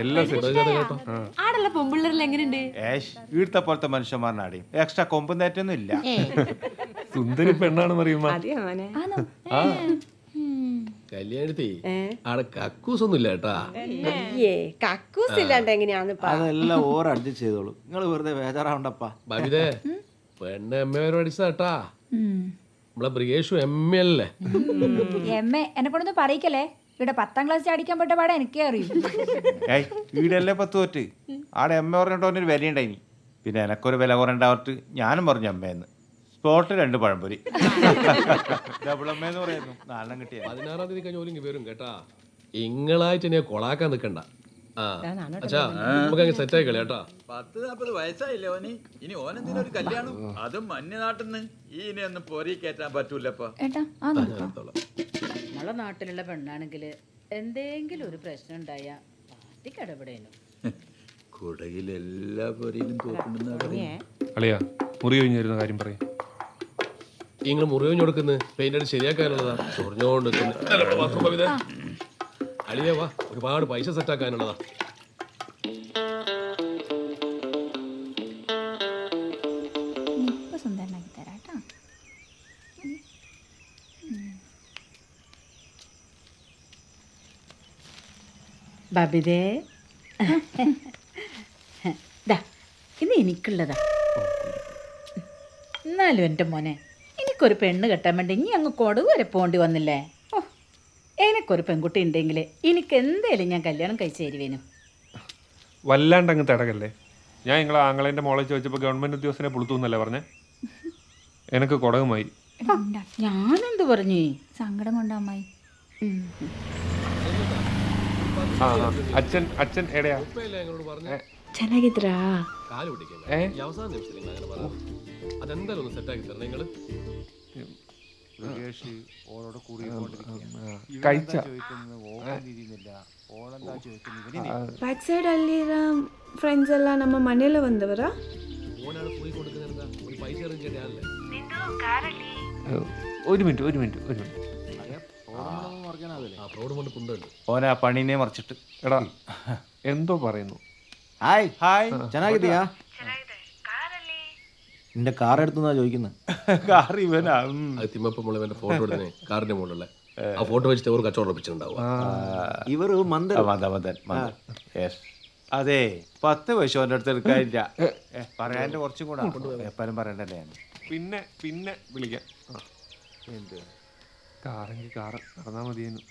എല്ലാം ആടുള്ള പൊമ്പിള്ളേരിൽ എങ്ങനെയുണ്ട്? വീഴത്തെ പോലത്തെ മനുഷ്യന്മാരനാടേയും എക്സ്ട്രാ കൊമ്പും നേറ്റൊന്നും ഇല്ല. സുന്ദരി പെണ്ണാണ് പറയുമ്പോ കല്യാണത്തി ആടെ കക്കൂസൊന്നും ഇല്ല കേട്ടാ. കക്കൂസ് ഇല്ലാണ്ട് എങ്ങനെയാന്ന് അതെല്ലാം ഓർ അഡ്ജസ്റ്റ് ചെയ്തോളൂ. നിങ്ങൾ വെറുതെ ബേജാറാവണ്ടപ്പാ. ബബിതേ പെണ്ണ് എം എ പഠിച്ചാട്ടാ. നമ്മളെ ബ്രിഗേഷു എം എ അല്ലേ? എന്നെ കൊണ്ടൊന്നും പറയിക്കല്ലേ. ഇവിടെ 10ാം ക്ലാസ് അടിക്കാൻ പെട്ട പാടെ എനിക്കേ അറിയൂ. വീടല്ലേ 10 തോറ്റ്. ആടെ എമ്മ പറഞ്ഞിട്ട് ഒരു വിലയുണ്ടായിനി. പിന്നെ എനക്കൊരു വില കുറേണ്ടാവട്ട് ഞാനും പറഞ്ഞു അമ്മയെന്ന്. സ്പോട്ടിൽ 2 പഴംപൊരി. ഡബിൾ അമ്മയെന്ന് പറയുന്നു. 4 കിട്ടിയ 16-ാം തീയതി കഴിഞ്ഞ വരും കേട്ടാ. ഇങ്ങളായിട്ട് എന്നെ കൊളാക്കാൻ നിക്കണ്ട. അച്ഛാ നമുക്ക് അങ്ങ് സെറ്റായി കളി കേട്ടാ. 40-40 വയസ്സായില്ലേ ഓന്. ഇനി ഓനെന്തിനും ഒരു കല്യാണം, അതും മഞ്ഞനാട്ടിന്ന്. ഈ ഇനി ഒന്നും പൊരി കയറ്റാൻ പറ്റൂലപ്പ. നമ്മളെ നാട്ടിലുള്ള പെണ്ണാണെങ്കിൽ എന്തെങ്കിലും ഒരു പ്രശ്നം ഉണ്ടായാ പാർട്ടിക്ക് ഇടപെടേനു. കുടയിൽ എല്ലാ പൊരിയിലും തോക്കുണ്ടെന്ന് അളിയാ മുറി കഴിഞ്ഞിരുന്ന കാര്യം പറയും. നിങ്ങൾ മുറി കഴിഞ്ഞ് കൊടുക്കുന്നത് പെയിന്റ് അടി ശരിയാക്കാനുള്ളതാ. ചൊറിഞ്ഞോണ്ട് അളിയ വാ, ഒരുപാട് പൈസ സെറ്റാക്കാനുള്ളതാ. സുന്ദരനാക്കി തരാട്ടോ. ബബിതേ ഇത് എനിക്കുള്ളതാ. എന്നാലും എൻ്റെ മോനെ എനിക്കൊരു പെണ്ണ് കെട്ടാൻ വേണ്ടി ഇനി അങ്ങ് കൊടു വരെ പോണ്ടി വന്നില്ലേ. ഓ എനിക്കൊരു പെൺകുട്ടി ഉണ്ടെങ്കിൽ എനിക്ക് എന്തേലും ഞാൻ കല്യാണം കഴിച്ചു തരുവേനു. വല്ലാണ്ട് അങ്ങ് തടകല്ലേ. ഞാൻ നിങ്ങളെ ആങ്ങളേൻ്റെ മോളെ ചോദിച്ചപ്പോൾ ഗവൺമെൻറ് ഉദ്യോഗസ്ഥനെ പുളുത്തൂന്നല്ലേ പറഞ്ഞേ. എനിക്ക് കുടകുമായി. ഞാനെന്ത് പറഞ്ഞു? സങ്കടം കൊണ്ടാ അമ്മായി. അച്ഛൻ എവിടെയാ? ಚೆನ್ನಾಗಿದ್ರಾ? കാല് പിടിക്കല്ലേ അവസാന നിമിഷത്തിൽ നിങ്ങൾ അങ്ങനെ പറഞ്ഞു. അതെന്തായാലും ഒന്ന് സെറ്റാക്കി തരണം നിങ്ങള്. ಬ್ಯಾಕ್ ಸೈಡ್ ಅಲ್ಲಿರೋ ಫ್ರೆಂಡ್ಸ್ ಎಲ್ಲ ನಮ್ಮ ಮನೆಯಲ್ಲ ಬಂದವರಾ? ഓനാണ് പോയി കൊടുക്കുന്നത്. ഒരു പൈസ ഇറങ്ങിയ ആളല്ലേ. ഒരു മിനിറ്റ് റോഡ് കൊണ്ട് കൊണ്ടുണ്ട്. ഓനാ പണീനെ മറിച്ചിട്ട്. എടാ എന്തോ പറയുന്നു. ഹായ് ഹായ്, ಚೆನ್ನಾಗಿದ್ಯಾ? നിന്റെ കാർ എടുത്തുന്നാ ചോദിക്കുന്നത്. കാർ ഇവനാ. അത് തിമ്മപ്പം മുളവന്റെ ഫോട്ടോ എടുത്തേ കാറിന്റെ മുകളിലുള്ള ആ ഫോട്ടോ വെച്ചിട്ട് ഒരു കച്ചവടം ഉറപ്പിച്ചിട്ടുണ്ടാവും. ഇവര് മന്ദൻ. അതെ 10 പൈസ ഓൻ്റെ അടുത്ത് എടുക്കാനില്ല. പറയാൻ്റെ കുറച്ചും കൂടെ എപ്പോഴും പറയണ്ടല്ലേ. പിന്നെ വിളിക്കാം. എന്ത് കാറെങ്കിൽ കാറ് നടന്നാൽ മതിയെന്നു.